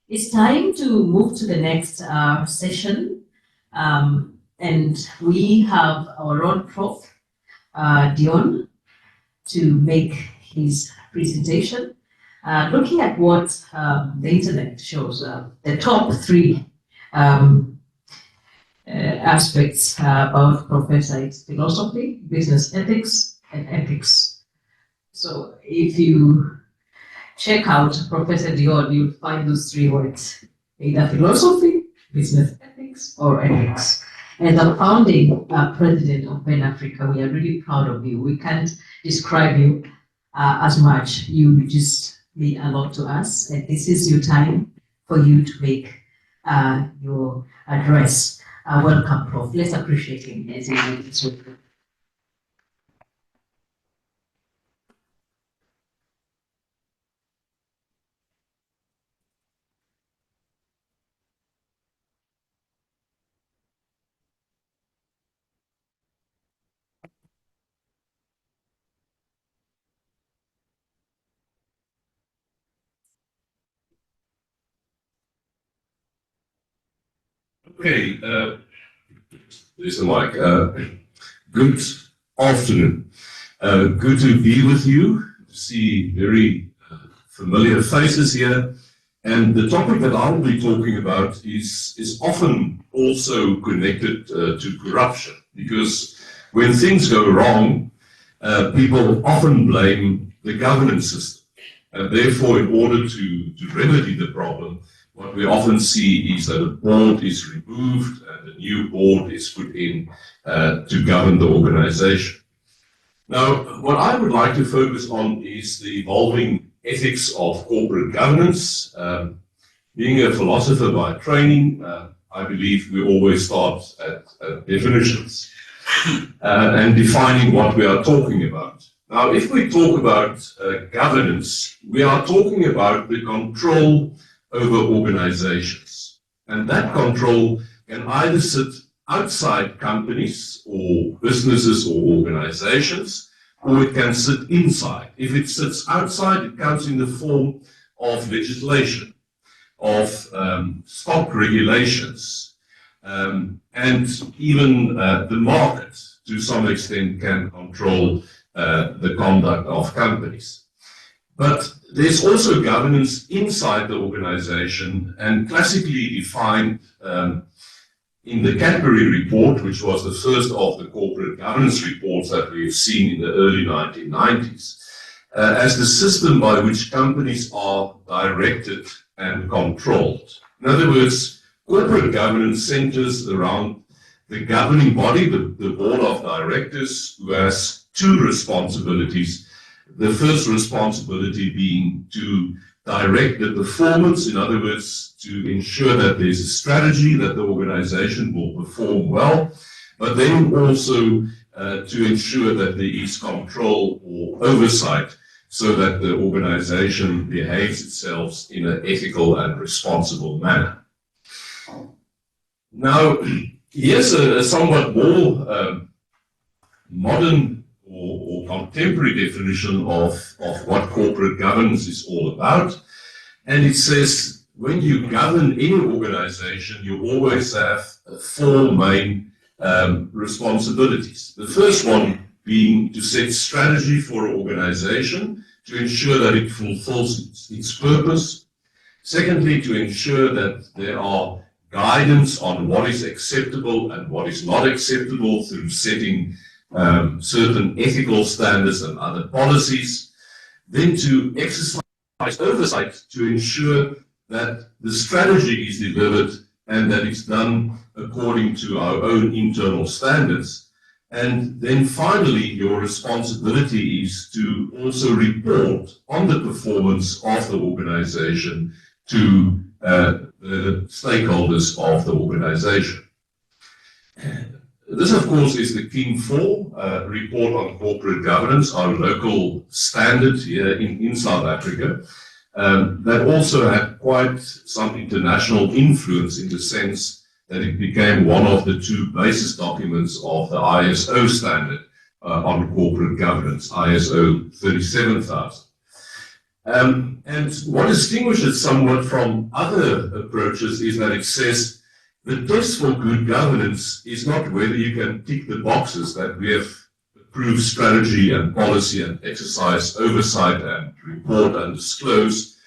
It's time to move to the next session. And we have our own prof, Deon, to make his presentation. Looking at what the internet shows, the top three aspects about Professor is philosophy, business ethics, and ethics. So if you check out Professor Deon, you'll find those three words, either philosophy, business ethics, or ethics. As a founding president of PEN Africa, we are really proud of you. We can't describe you as much. You just mean a lot to us, and this is your time for you to make your address. Welcome, Prof. Let's appreciate him as he makes it. Okay, there's the mic. Good afternoon. Good to be with you, to see very familiar faces here. And the topic that I'll be talking about is often also connected to corruption, because when things go wrong, people often blame the governance system. And therefore, in order to remedy the problem, what we often see is that a board is removed and a new board is put in to govern the organization. Now, what I would like to focus on is the evolving ethics of corporate governance. Being a philosopher by training, I believe we always start at definitions and defining what we are talking about. Now, if we talk about governance, we are talking about the control over organizations. And that control can either sit outside companies or businesses or organizations, or it can sit inside. If it sits outside, it comes in the form of legislation, of stock regulations, and even the market, to some extent, can control the conduct of companies. But there's also governance inside the organization, and classically defined in the Cadbury report, which was the first of the corporate governance reports that we've seen in the early 1990s, as the system by which companies are directed and controlled. In other words, corporate governance centers around the governing body, the board of directors, who has two responsibilities. The first responsibility being to direct the performance, in other words, to ensure that there's a strategy that the organization will perform well, but then also to ensure that there is control or oversight so that the organization behaves itself in an ethical and responsible manner. Now, here's a somewhat more modern or contemporary definition of what corporate governance is all about. And it says, when you govern any organization, you always have four main responsibilities. The first one being to set strategy for an organization to ensure that it fulfills its purpose. Secondly, to ensure that there are guidance on what is acceptable and what is not acceptable through setting certain ethical standards and other policies. Then to exercise oversight to ensure that the strategy is delivered and that it's done according to our own internal standards. And then finally, your responsibility is to also report on the performance of the organization to the stakeholders of the organization. This, of course, is the King 4 report on corporate governance, our local standard here in South Africa, that also had quite some international influence in the sense that it became one of the two basis documents of the ISO standard on corporate governance, ISO 37000. And what distinguishes somewhat from other approaches is that it says the test for good governance is not whether you can tick the boxes that we have approved strategy and policy and exercise oversight and report and disclose,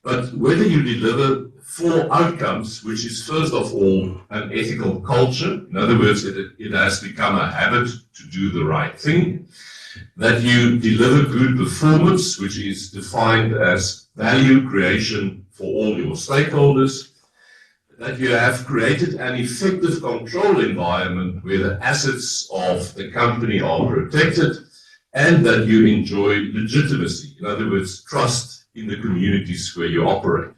but whether you deliver 4 outcomes, which is first of all an ethical culture. In other words, it has become a habit to do the right thing. That you deliver good performance, which is defined as value creation for all your stakeholders. That you have created an effective control environment where the assets of the company are protected, and that you enjoy legitimacy. In other words, trust in the communities where you operate.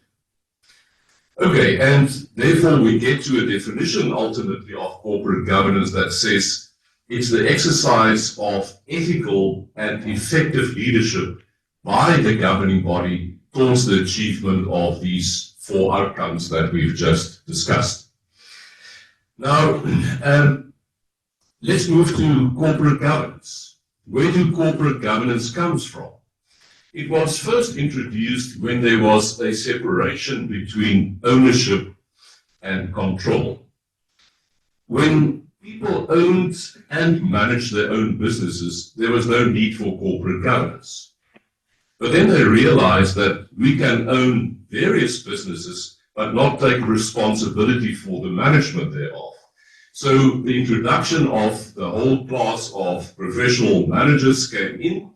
Okay, and therefore we get to a definition ultimately of corporate governance that says it's the exercise of ethical and effective leadership by the governing body towards the achievement of these 4 outcomes that we've just discussed. Now, let's move to corporate governance. Where do corporate governance comes from? It was first introduced when there was a separation between ownership and control. When people owned and managed their own businesses, there was no need for corporate governance. But then they realized that we can own various businesses, but not take responsibility for the management thereof. So the introduction of the whole class of professional managers came in.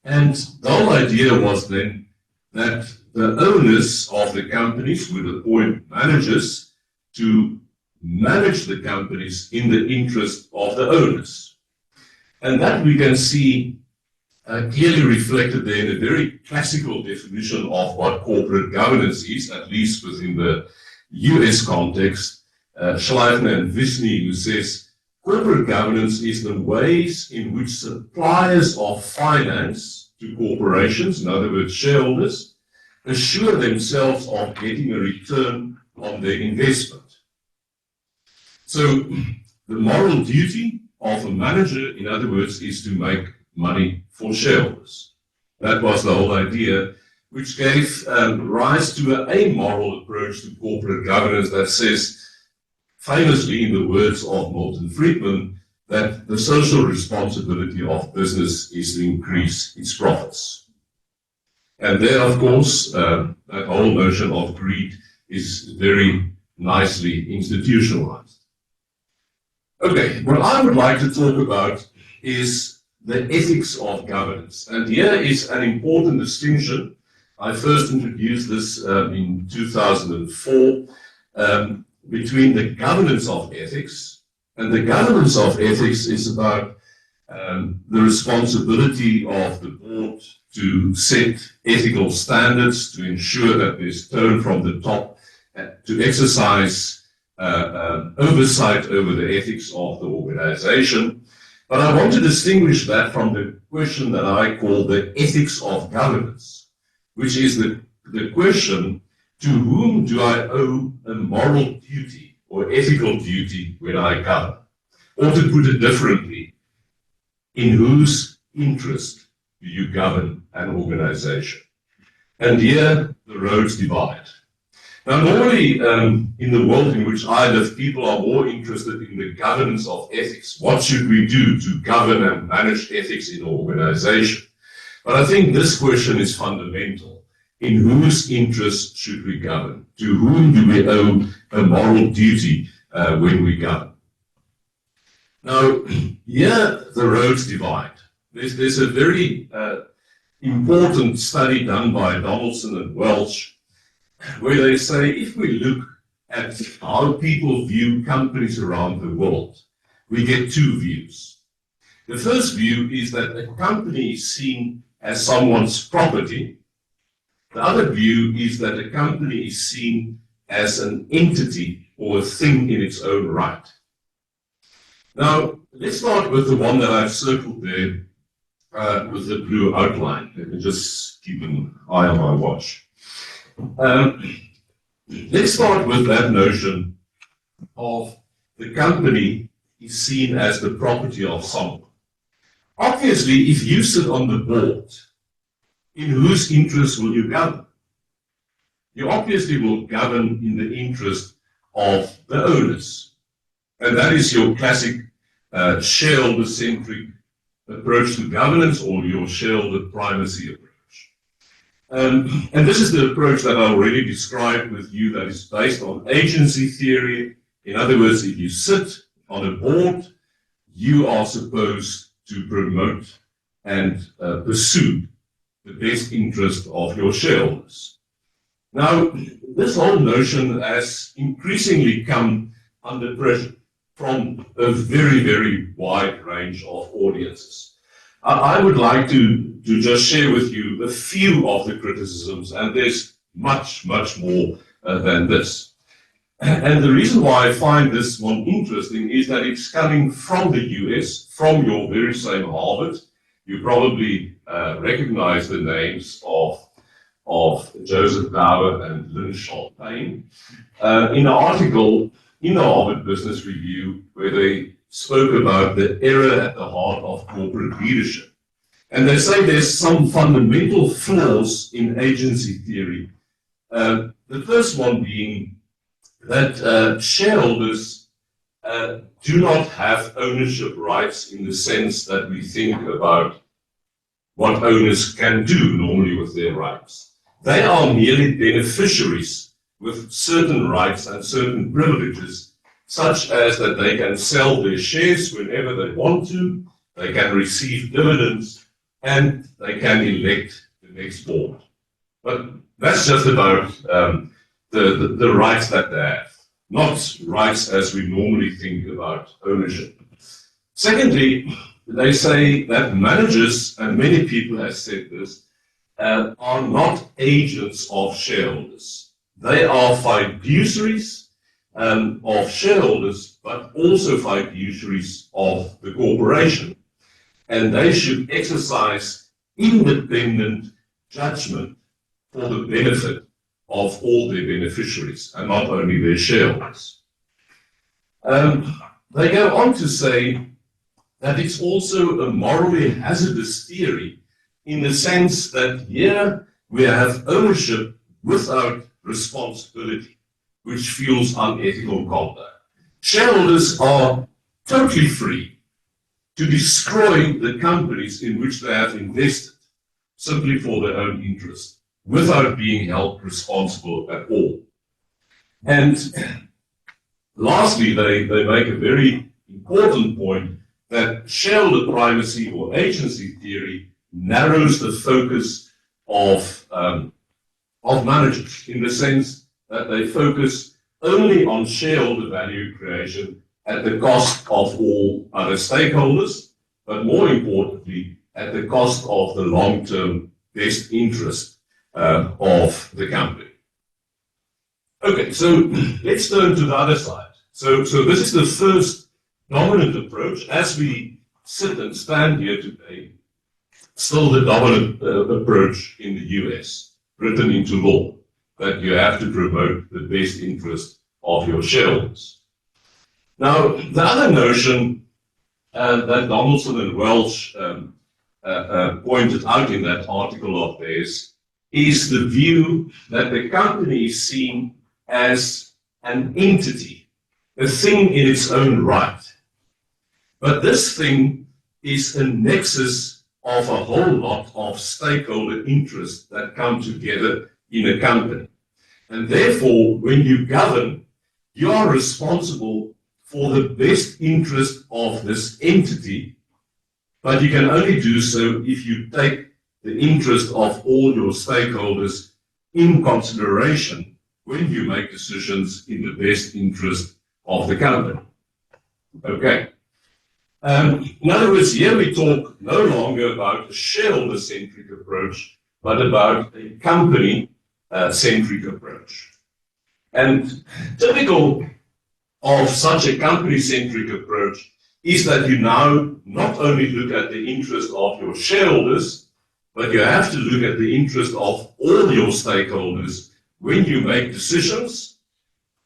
And the whole idea was then that the owners of the companies would appoint managers to manage the companies in the interest of the owners. And that we can see clearly reflected there in a very classical definition of what corporate governance is, at least within the US context. Schleifner and Visny, who says, corporate governance is the ways in which suppliers of finance to corporations, in other words, shareholders, assure themselves of getting a return on their investment. So the moral duty of a manager, in other words, is to make money for shareholders. That was the whole idea, which gave rise to an amoral approach to corporate governance that says, famously in the words of Milton Friedman, that the social responsibility of business is to increase its profits. And there, of course, that whole notion of greed is very nicely institutionalized. Okay, what I would like to talk about is the ethics of governance. And here is an important distinction. I first introduced this in 2004 between the governance of ethics. And the governance of ethics is about the responsibility of the board to set ethical standards, to ensure that there's tone from the top, to exercise oversight over the ethics of the organization. But I want to distinguish that from the question that I call the ethics of governance, which is the question, to whom do I owe a moral duty or ethical duty when I govern? Or to put it differently, in whose interest do you govern an organization? And here the roads divide. Now, normally in the world in which I live, people are more interested in the governance of ethics. What should we do to govern and manage ethics in an organization? But I think this question is fundamental. In whose interest should we govern? To whom do we owe a moral duty when we govern? Now, here the roads divide. There's a very important study done by Donaldson and Welch, where they say if we look at how people view companies around the world, we get 2 views. The first view is that a company is seen as someone's property. The other view is that a company is seen as an entity or a thing in its own right. Now, let's start with the one that I've circled there with the blue outline. Let me just keep an eye on my watch. Let's start with that notion of the company is seen as the property of someone. Obviously, if you sit on the board, in whose interest will you govern? You obviously will govern in the interest of the owners. And that is your classic shareholder-centric approach to governance, or your shareholder primacy approach. And this is the approach that I already described with you, that is based on agency theory. In other words, if you sit on a board, you are supposed to promote and pursue the best interest of your shareholders. Now, this whole notion has increasingly come under pressure from a very, very wide range of audiences. I would like to just share with you a few of the criticisms, and there's much, much more than this. And the reason why I find this one interesting is that it's coming from the US, from your very same Harvard. You probably recognize the names of Joseph Bauer and Lynn Champagne in an article in the Harvard Business Review where they spoke about the error at the heart of corporate leadership. And they say there's some fundamental flaws in agency theory. The first one being that shareholders do not have ownership rights in the sense that we think about what owners can do normally with their rights. They are merely beneficiaries with certain rights and certain privileges, such as that they can sell their shares whenever they want to, they can receive dividends, and they can elect the next board. But that's just about the rights that they have, not rights as we normally think about ownership. Secondly, they say that managers, and many people have said this, are not agents of shareholders. They are fiduciaries of shareholders, but also fiduciaries of the corporation. And they should exercise independent judgment for the benefit of all their beneficiaries, and not only their shareholders. They go on to say that it's also a morally hazardous theory, in the sense that here we have ownership without responsibility, which feels unethical conduct. Shareholders are totally free to destroy the companies in which they have invested simply for their own interest, without being held responsible at all. And lastly, they make a very important point that shareholder primacy or agency theory narrows the focus of managers, in the sense that they focus only on shareholder value creation at the cost of all other stakeholders, but more importantly, at the cost of the long-term best interest of the company. Okay, so let's turn to the other side. So this is the first dominant approach. As we sit and stand here today, still the dominant approach in the US, written into law, that you have to promote the best interest of your shareholders. Now, the other notion that Donaldson and Welch pointed out in that article of theirs is the view that the company is seen as an entity, a thing in its own right. But this thing is a nexus of a whole lot of stakeholder interests that come together in a company. And therefore, when you govern, you are responsible for the best interest of this entity, but you can only do so if you take the interest of all your stakeholders in consideration when you make decisions in the best interest of the company. Okay. In other words, here we talk no longer about a shareholder-centric approach, but about a company-centric approach. And typical of such a company-centric approach is that you now not only look at the interest of your shareholders, but you have to look at the interest of all your stakeholders when you make decisions,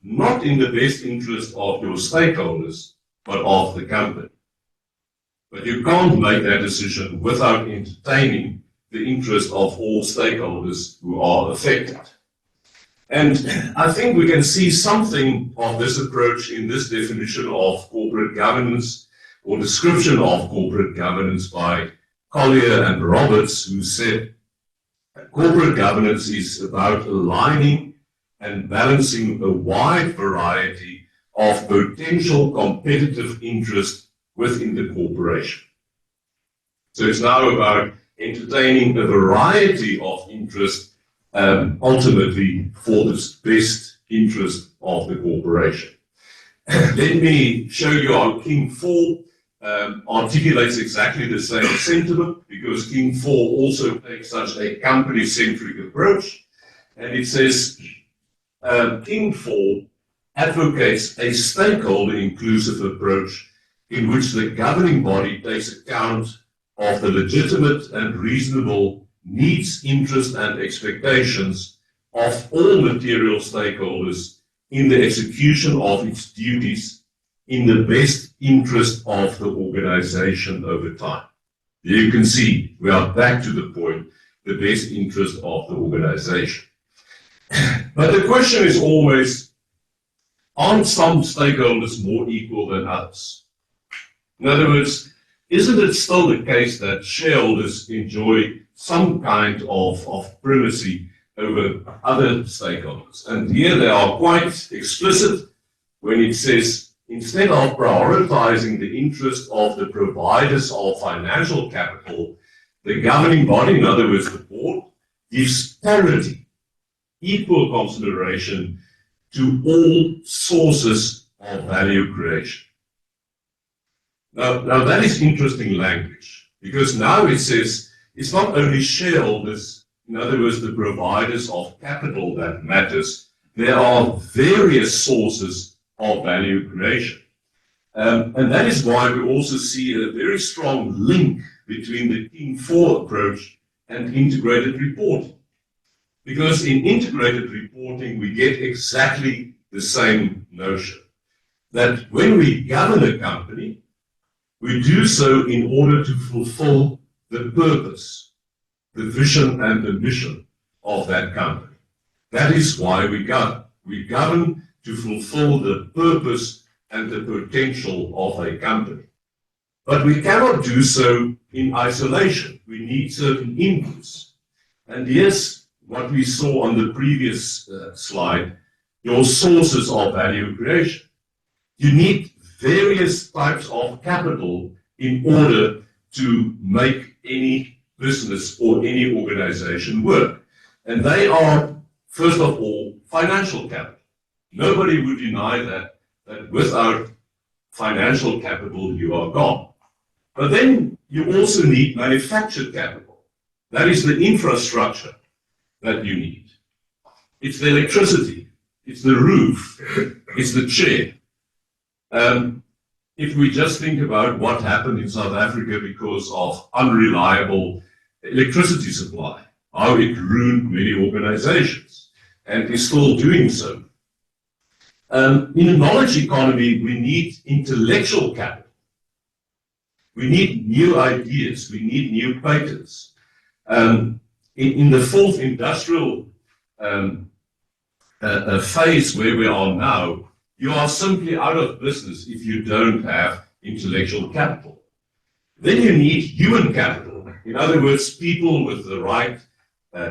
not in the best interest of your stakeholders, but of the company. But you can't make that decision without entertaining the interest of all stakeholders who are affected. And I think we can see something of this approach in this definition of corporate governance or description of corporate governance by Collier and Roberts, who said corporate governance is about aligning and balancing a wide variety of potential competitive interests within the corporation. So it's now about entertaining a variety of interests ultimately for the best interest of the corporation. Let me show you how King 4 articulates exactly the same sentiment, because King 4 also takes such a company-centric approach. And it says, King 4 advocates a stakeholder-inclusive approach in which the governing body takes account of the legitimate and reasonable needs, interests, and expectations of all material stakeholders in the execution of its duties in the best interest of the organization over time. You can see we are back to the point, the best interest of the organization. But the question is always, aren't some stakeholders more equal than others? In other words, isn't it still the case that shareholders enjoy some kind of primacy over other stakeholders? And here they are quite explicit when it says, instead of prioritizing the interest of the providers of financial capital, the governing body, in other words, the board, gives parity, equal consideration to all sources of value creation. Now that is interesting language, because now it says it's not only shareholders, in other words, the providers of capital that matters. There are various sources of value creation. And that is why we also see a very strong link between the King 4 approach and integrated reporting. Because in integrated reporting, we get exactly the same notion, that when we govern a company, we do so in order to fulfill the purpose, the vision and the mission of that company. That is why we govern. We govern to fulfill the purpose and the potential of a company. But we cannot do so in isolation. We need certain inputs. And yes, what we saw on the previous slide, your sources of value creation. You need various types of capital in order to make any business or any organization work. And they are, first of all, financial capital. Nobody would deny that without financial capital, you are gone. But then you also need manufactured capital. That is the infrastructure that you need. It's the electricity, it's the roof, it's the chair. If we just think about what happened in South Africa because of unreliable electricity supply, how it ruined many organizations, and is still doing so. In a knowledge economy, we need intellectual capital. We need new ideas. We need new patents. In the fourth industrial phase where we are now, you are simply out of business if you don't have intellectual capital. Then you need human capital. In other words, people with the right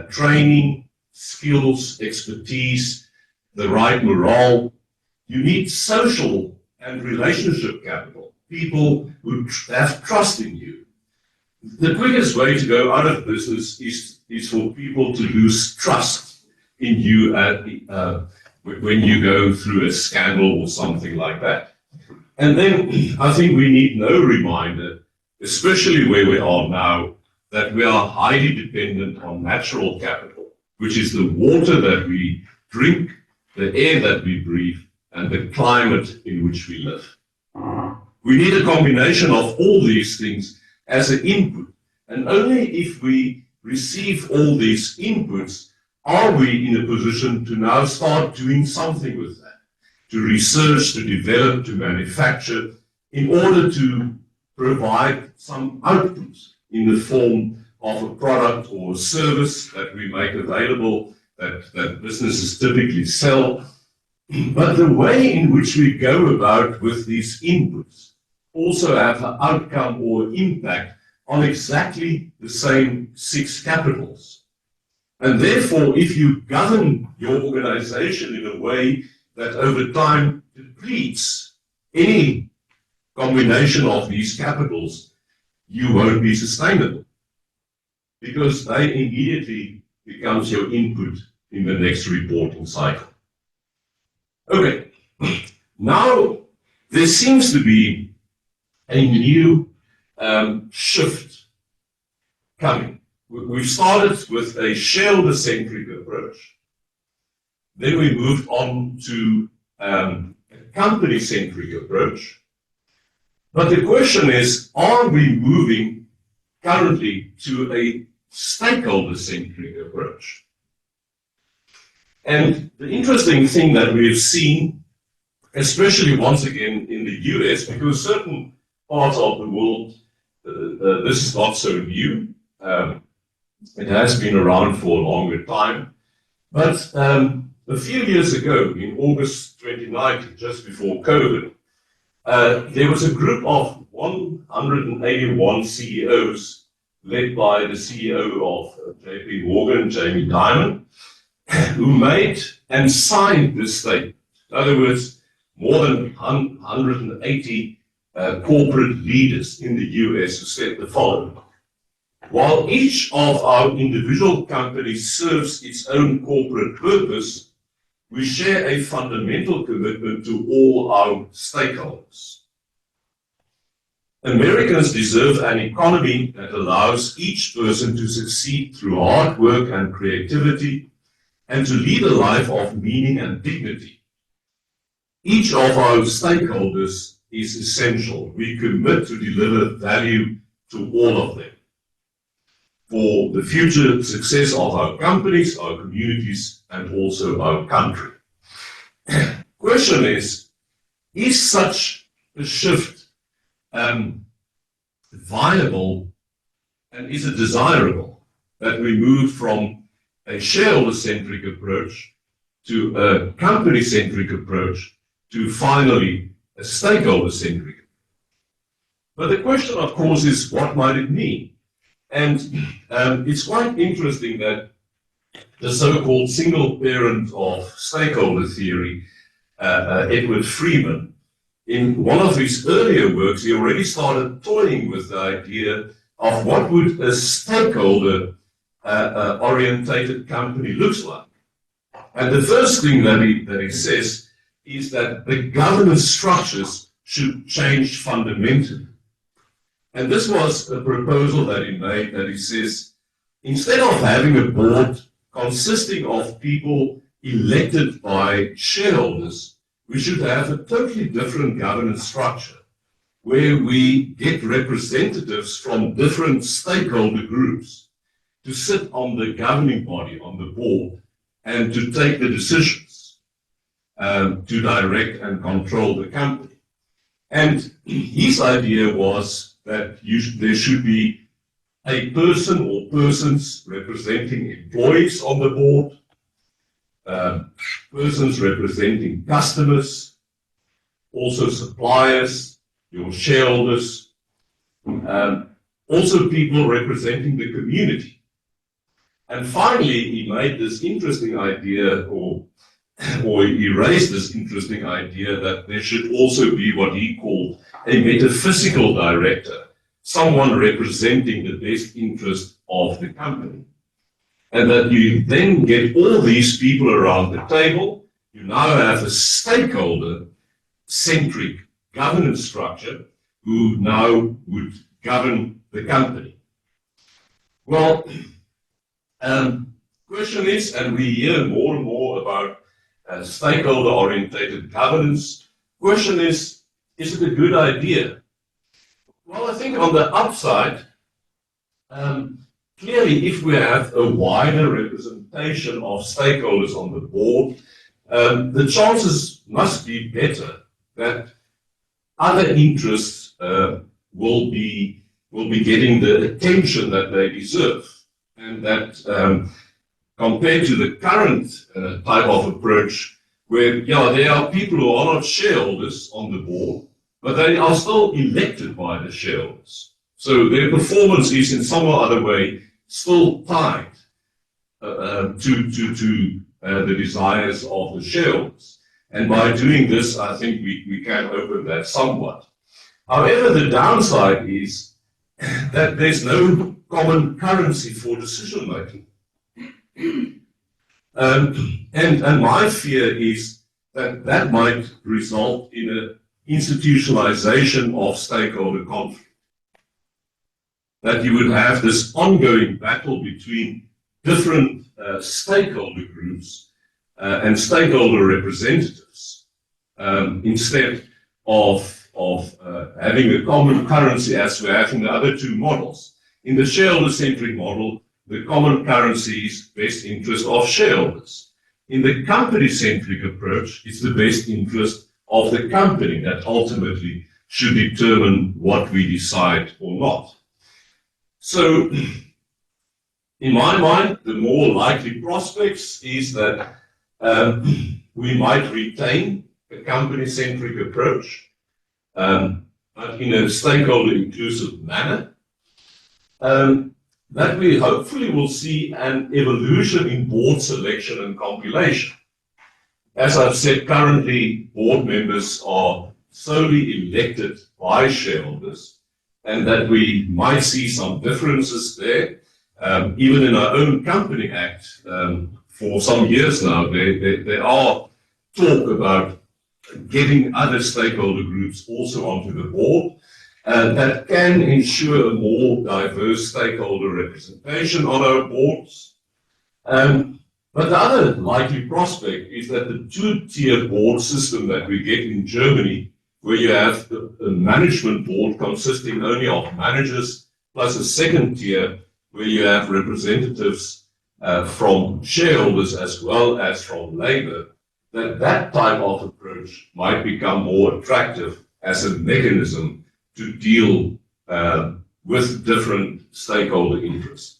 training, skills, expertise, the right morale. You need social and relationship capital, people who have trust in you. The quickest way to go out of business is for people to lose trust in you when you go through a scandal or something like that. And then I think we need no reminder, especially where we are now, that we are highly dependent on natural capital, which is the water that we drink, the air that we breathe, and the climate in which we live. We need a combination of all these things as an input. And only if we receive all these inputs are we in a position to now start doing something with that, to research, to develop, to manufacture, in order to provide some outputs in the form of a product or service that we make available that businesses typically sell. But the way in which we go about with these inputs also have an outcome or impact on exactly the same 6 capitals. And therefore, if you govern your organization in a way that over time depletes any combination of these capitals, you won't be sustainable, because they immediately becomes your input in the next reporting cycle. Okay, now there seems to be a new shift coming. We've started with a shareholder-centric approach. Then we moved on to a company-centric approach. But the question is, are we moving currently to a stakeholder-centric approach? And the interesting thing that we've seen, especially once again in the US, because certain parts of the world, this is not so new. It has been around for a longer time. But a few years ago, in August 2019, just before COVID, there was a group of 181 CEOs led by the CEO of JP Morgan, Jamie Dimon, who made and signed this statement. In other words, more than 180 corporate leaders in the US who said the following: while each of our individual companies serves its own corporate purpose, we share a fundamental commitment to all our stakeholders. Americans deserve an economy that allows each person to succeed through hard work and creativity, and to lead a life of meaning and dignity. Each of our stakeholders is essential. We commit to deliver value to all of them for the future success of our companies, our communities, and also our country. Question is such a shift viable, and is it desirable that we move from a shareholder-centric approach to a company-centric approach to finally a stakeholder-centric? But the question, of course, is what might it mean? And it's quite interesting that the so-called single parent of stakeholder theory, Edward Freeman, in one of his earlier works, he already started toying with the idea of what would a stakeholder orientated company looks like. And the first thing that he says is that the governance structures should change fundamentally. And this was a proposal that he made, that he says, instead of having a board consisting of people elected by shareholders, we should have a totally different governance structure where we get representatives from different stakeholder groups to sit on the governing body, on the board, and to take the decisions, to direct and control the company. And his idea was that there should be a person or persons representing employees on the board, persons representing customers, also suppliers, your shareholders, also people representing the community. And finally, he made this interesting idea, or he raised this interesting idea that there should also be what he called a metaphysical director, someone representing the best interest of the company. And that you then get all these people around the table. You now have a stakeholder-centric governance structure who now would govern the company. Well, question is, and we hear more and more about stakeholder-orientated governance. Question is it a good idea? Well, I think on the upside, clearly, if we have a wider representation of stakeholders on the board, the chances must be better that other interests will be will be getting the attention that they deserve. And that compared to the current type of approach, where there are people who are not shareholders on the board, but they are still elected by the shareholders. So their performance is in some or other way still tied to the desires of the shareholders. And by doing this, I think we can open that somewhat. However, the downside is that there's no common currency for decision making. And my fear is that might result in an institutionalization of stakeholder conflict. That you would have this ongoing battle between different stakeholder groups and stakeholder representatives instead of having a common currency as we have in the other two models. In the shareholder-centric model, the common currency is best interest of shareholders. In the company-centric approach, it's the best interest of the company that ultimately should determine what we decide or not. So, in my mind, the more likely prospects is that we might retain a company-centric approach, but in a stakeholder-inclusive manner. That we hopefully will see an evolution in board selection and compilation. As I've said, currently board members are solely elected by shareholders, and that we might see some differences there. Even in our own Company Act, for some years now, there are talk about getting other stakeholder groups also onto the board. That can ensure a more diverse stakeholder representation on our boards. But the other likely prospect is that the two-tier board system that we get in Germany, where you have a management board consisting only of managers, plus a second tier where you have representatives from shareholders as well as from labor, that type of approach might become more attractive as a mechanism to deal with different stakeholder interests.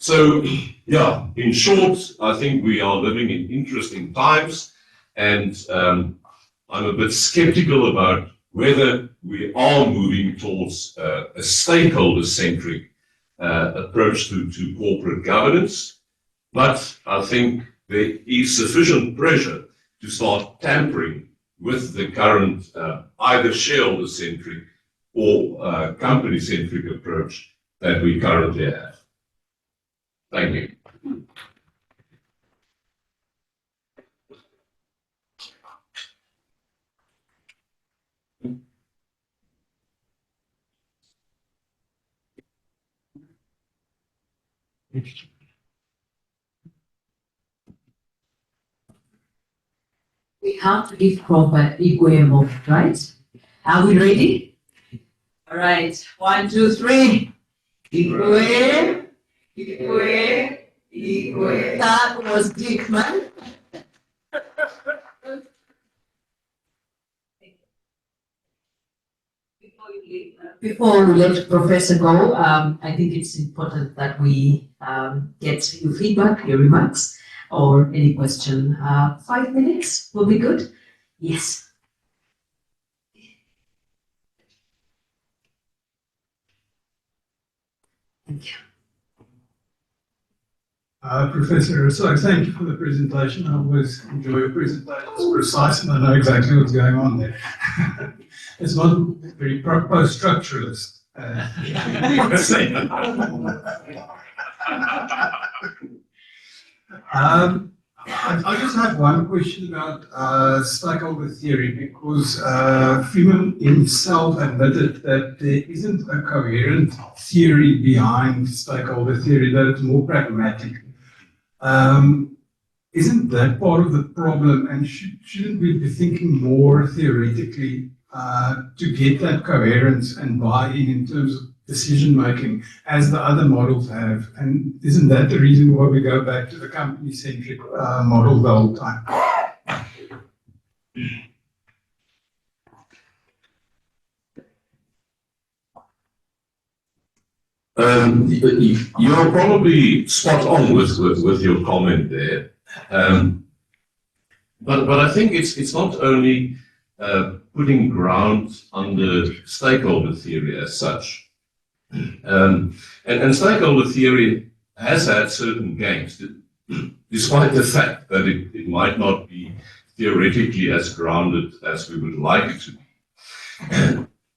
So, in short, I think we are living in interesting times, and I'm a bit skeptical about whether we are moving towards a stakeholder-centric approach to corporate governance. But I think there is sufficient pressure to start tampering with the current either shareholder-centric or company-centric approach that we currently have. Thank you. We have to give proper equal moment, right? Are we ready? All right. 1, 2, 3. Equal. Equal. Equal. That was deep, man. Before we let Professor go, I think it's important that we get your feedback, your remarks, or any question. 5 minutes will be good. Yes. Thank you. Professor Rossouw, thank you for the presentation. I always enjoy your presentation. It's precise and I know exactly what's going on there. It's not very post-structuralist. I just have one question about stakeholder theory, because Freeman himself admitted that there isn't a coherent theory behind stakeholder theory, that it's more pragmatic. Isn't that part of the problem, and shouldn't we be thinking more theoretically to get that coherence and buy-in in terms of decision making as the other models have? And isn't that the reason why we go back to the company-centric model the whole time? You're probably spot on with your comment there. But I think it's not only putting ground under stakeholder theory as such. And stakeholder theory has had certain gains, despite the fact that it might not be theoretically as grounded as we would like it to be.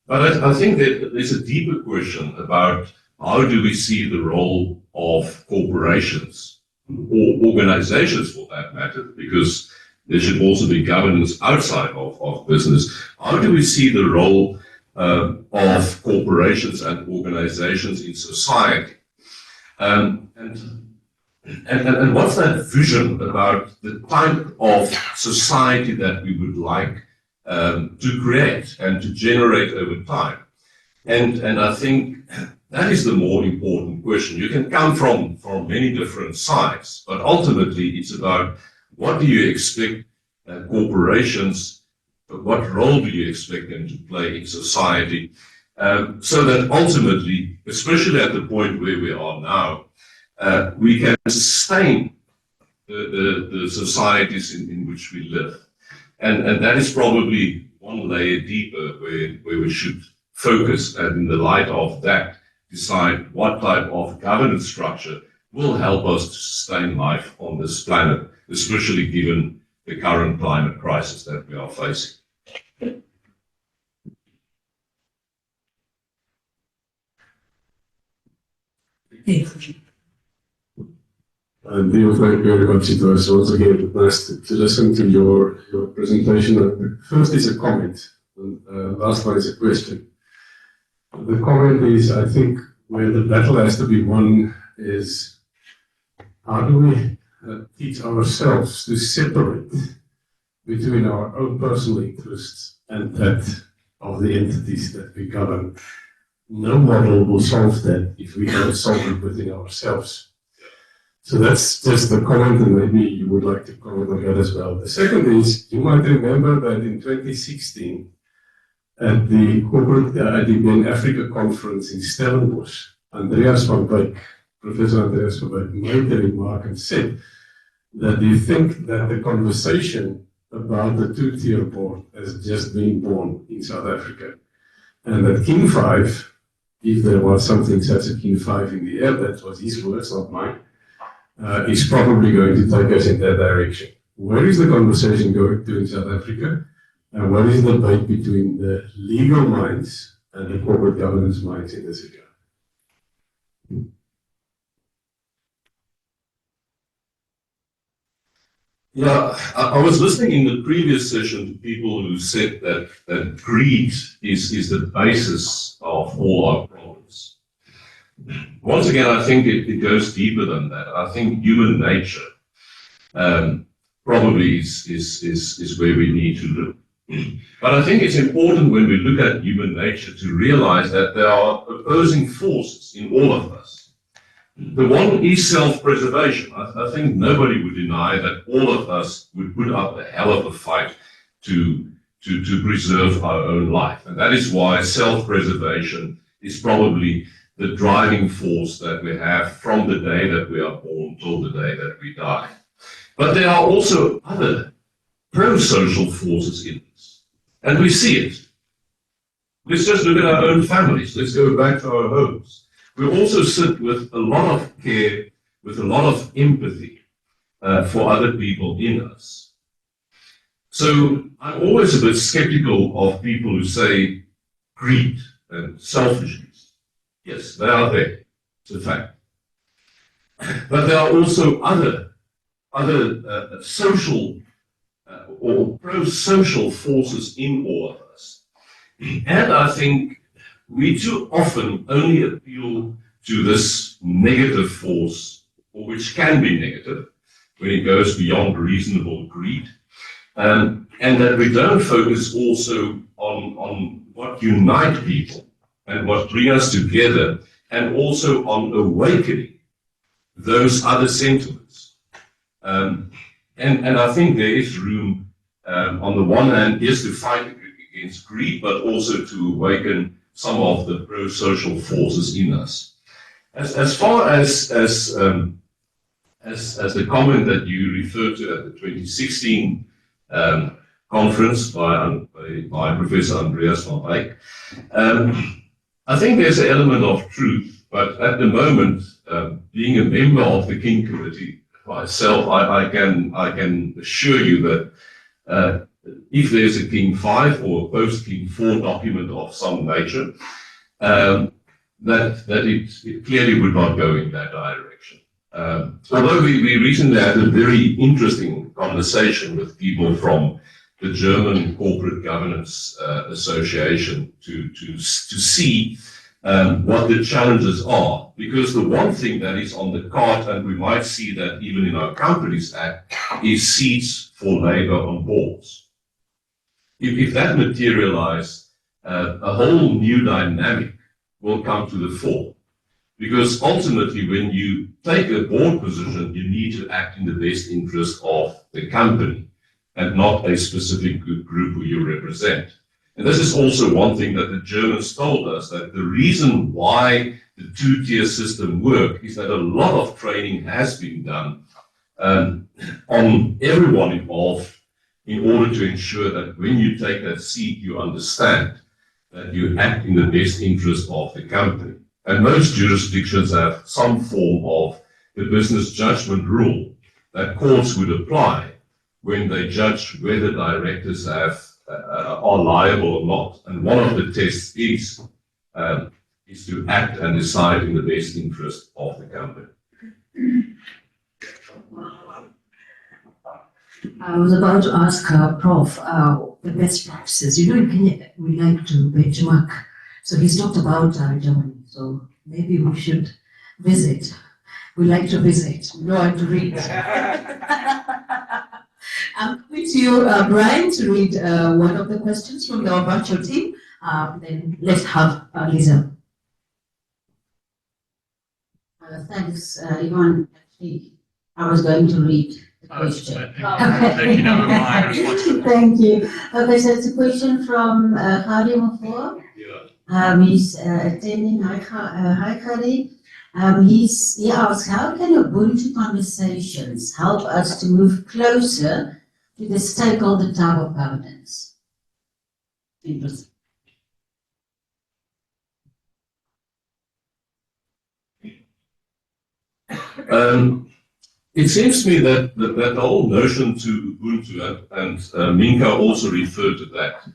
But I think that there's a deeper question about how do we see the role of corporations or organizations for that matter, because there should also be governance outside of business. How do we see the role of corporations and organizations in society? And what's that vision about the type of society that we would like to create and to generate over time? And I think that is the more important question. You can come from many different sides, but ultimately it's about what do you expect corporations, what role do you expect them to play in society, so that ultimately, especially at the point where we are now, we can sustain the societies in which we live. And that is probably one layer deeper where we should focus, and in the light of that, decide what type of governance structure will help us to sustain life on this planet, especially given the current climate crisis that we are facing. Deon, thank you very much. It was once again nice to listen to your presentation. First is a comment, and last one is a question. The comment is, I think, where the battle has to be won is how do we teach ourselves to separate between our own personal interests and that of the entities that we govern. No model will solve that if we don't solve it within ourselves. So that's just the comment, and maybe you would like to comment on that as well. The second is, you might remember that in 2016, at the corporate IDBN Africa conference in Stellenbosch, Andreas van Wyk, Professor Andreas van Wyk, made a remark and said that he think that the conversation about the two-tier board has just been born in South Africa, and that King 5, if there was something such a King 5 in the air, that was his words, not mine, is probably going to take us in that direction. Where is the conversation going to in South Africa? And what is the debate between the legal minds and the corporate governance minds in this regard? Yeah, I was listening in the previous session to people who said that greed is the basis of all our problems. Once again, I think it goes deeper than that. I think human nature probably is where we need to look. But I think it's important when we look at human nature to realize that there are opposing forces in all of us. The one is self-preservation. I think nobody would deny that all of us would put up a hell of a fight to preserve our own life. And that is why self-preservation is probably the driving force that we have from the day that we are born till the day that we die. But there are also other pro-social forces in us, and we see it. Let's just look at our own families. Let's go back to our homes. We also sit with a lot of care, with a lot of empathy for other people in us. So I'm always a bit skeptical of people who say greed and selfishness. Yes, they are there. It's a fact. But there are also other social or pro-social forces in all of us. And I think we too often only appeal to this negative force, or which can be negative, when it goes beyond reasonable greed, and that we don't focus also on what unite people and what bring us together, and also on awakening those other sentiments. And I think there is room, on the one hand, is to fight against greed, but also to awaken some of the pro-social forces in us. As far as the comment that you referred to at the 2016 conference by Professor Andreas van Wyk, I think there's an element of truth, but at the moment, being a member of the King Committee myself, I can assure you that if there's a King 5 or a post-King 4 document of some nature, that it clearly would not go in that direction. Although we recently had a very interesting conversation with people from the German Corporate Governance Association to see what the challenges are. Because the one thing that is on the card, and we might see that even in our Companies Act, is seats for labor on boards. If that materializes, a whole new dynamic will come to the fore. Because ultimately, when you take a board position, you need to act in the best interest of the company and not a specific group who you represent. And this is also one thing that the Germans told us, that the reason why the two-tier system works is that a lot of training has been done on everyone involved in order to ensure that when you take that seat, you understand that you act in the best interest of the company. And most jurisdictions have some form of the business judgment rule that courts would apply when they judge whether directors are liable or not. And one of the tests is to act and decide in the best interest of the company. I was about to ask Prof. The best practices. You know, in Kenya, we like to benchmark. So he's talked about Germany. So maybe we should visit. We like to visit. We know how to read. I'm coming to you, Brian, to read one of the questions from our virtual team. Then let's have Lisa. Thanks, Yvonne. Actually, I was going to read the question. Taking over my responsibility. Thank you. Okay, so it's a question from Khadi Mafua. He's attending. Hi, Khadi. He asks, how can Ubuntu conversations help us to move closer to the stakeholder type of governance? Interesting. It seems to me that the whole notion to Ubuntu, and Minka also referred to that,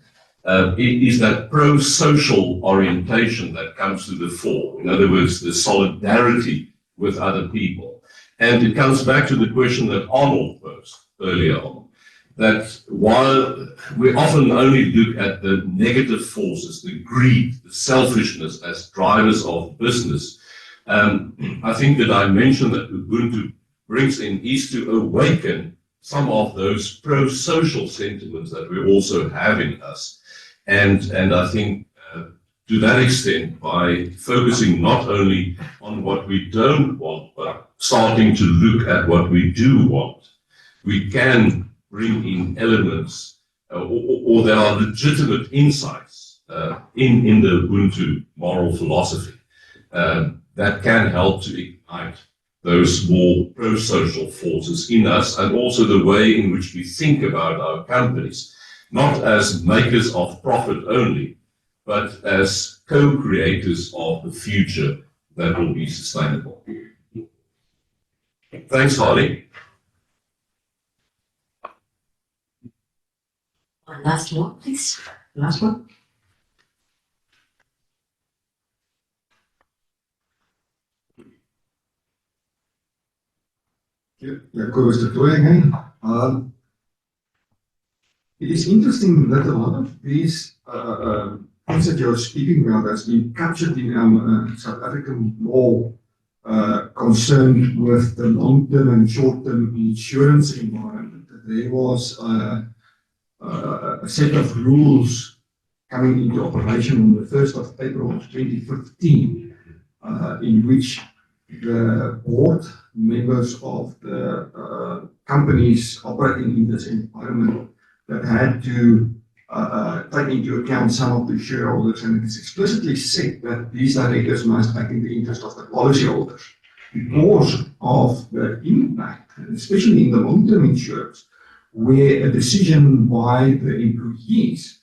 is that pro-social orientation that comes to the fore. In other words, the solidarity with other people. And it comes back to the question that Arnold posed earlier on, that while we often only look at the negative forces, the greed, the selfishness as drivers of business, I think the dimension that Ubuntu brings in is to awaken some of those pro-social sentiments that we also have in us. And I think to that extent, by focusing not only on what we don't want, but starting to look at what we do want, we can bring in elements or there are legitimate insights in the Ubuntu moral philosophy that can help to ignite those more pro-social forces in us, and also the way in which we think about our companies, not as makers of profit only, but as co-creators of the future that will be sustainable. Thanks, Harley. Last one, please. Last one. Mr. Toy again. It is interesting that a lot of these things that you're speaking about has been captured in our South African law concerned with the long-term and short-term insurance environment. There was a set of rules coming into operation on the 1st of April of 2015 in which the board members of the companies operating in this environment that had to take into account some of the shareholders, and it is explicitly said that these directors must act in the interest of the policyholders because of the impact, especially in the long-term insurance, where a decision by the employees,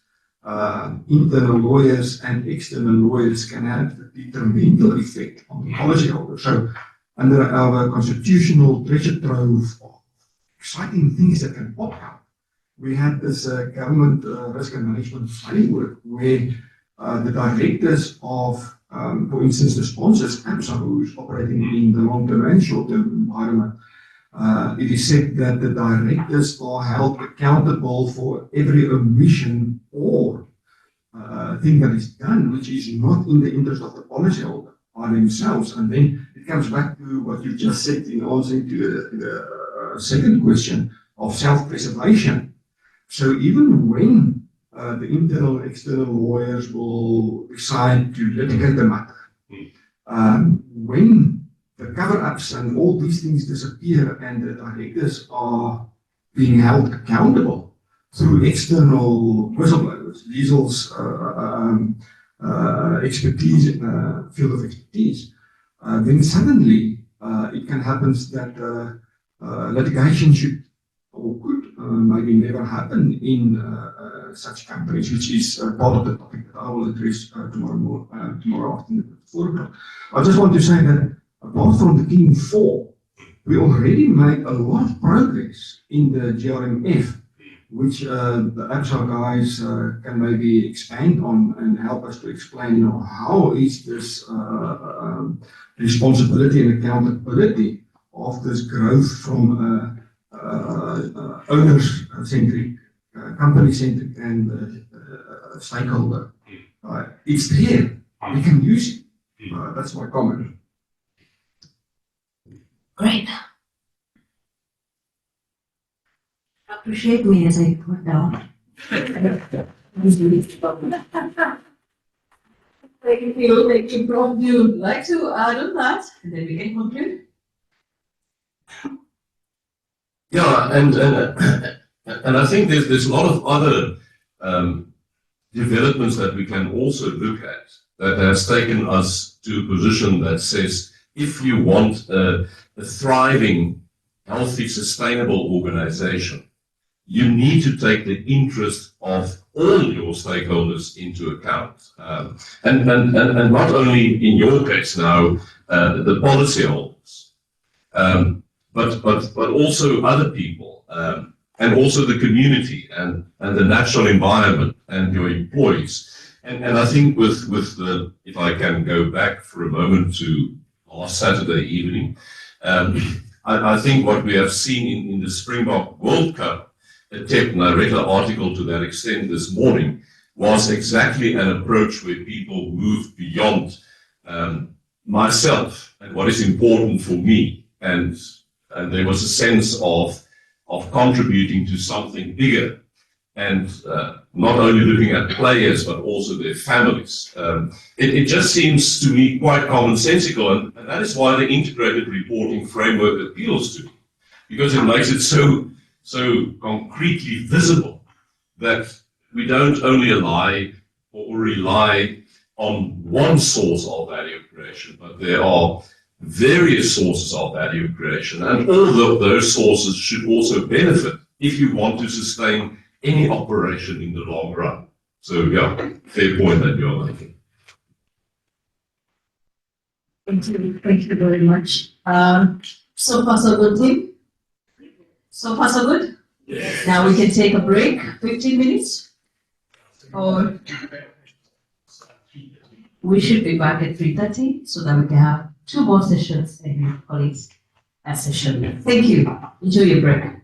internal lawyers and external lawyers can have a detrimental effect on the policyholder. So, under our constitutional treasure trove of exciting things that can pop out, we had this government risk and management framework where the directors of, for instance, the sponsors, AMSA, who is operating in the long-term and short-term environment, it is said that the directors are held accountable for every omission or thing that is done, which is not in the interest of the policyholder by themselves. And then it comes back to what you just said in answering to the second question of self-preservation. So even when the internal and external lawyers will decide to litigate the matter, when the cover-ups and all these things disappear and the directors are being held accountable through external whistleblowers, Liesel's expertise, field of expertise, then suddenly it can happen that litigation should or could maybe never happen in such companies, which is part of the topic that I will address tomorrow afternoon at 4 o'clock. I just want to say that apart from the Team 4, we already made a lot of progress in the GRMF, which the APSA guys can maybe expand on and help us to explain, how is this responsibility and accountability of this growth from owners-centric, company-centric, and stakeholder. It's there. We can use it. That's my comment. Great. Appreciate me as I put down. Thank you, Prof. Do you like to add on that? And then we can conclude. Yeah, and I think there's a lot of other developments that we can also look at that has taken us to a position that says if you want a thriving, healthy, sustainable organization, you need to take the interest of all your stakeholders into account. And not only in your case now, the policyholders, but also other people, and also the community and the natural environment and your employees. And I think with the, if I can go back for a moment to last Saturday evening, I think what we have seen in the Springbok World Cup attempt, and I read an article to that extent this morning, was exactly an approach where people moved beyond myself and what is important for me. And there was a sense of contributing to something bigger, and not only looking at players but also their families. It just seems to me quite commonsensical, and that is why the integrated reporting framework appeals to me, because it makes it so concretely visible that we don't only rely on one source of value creation, but there are various sources of value creation, and all of those sources should also benefit if you want to sustain any operation in the long run. So yeah, fair point that you're making. Thank you very much. So far so good, team? So far so good? Yes. Now we can take a break, 15 minutes? Or we should be back at 3:30 so that we can have 2 more sessions and colleagues a session. Thank you. Enjoy your break.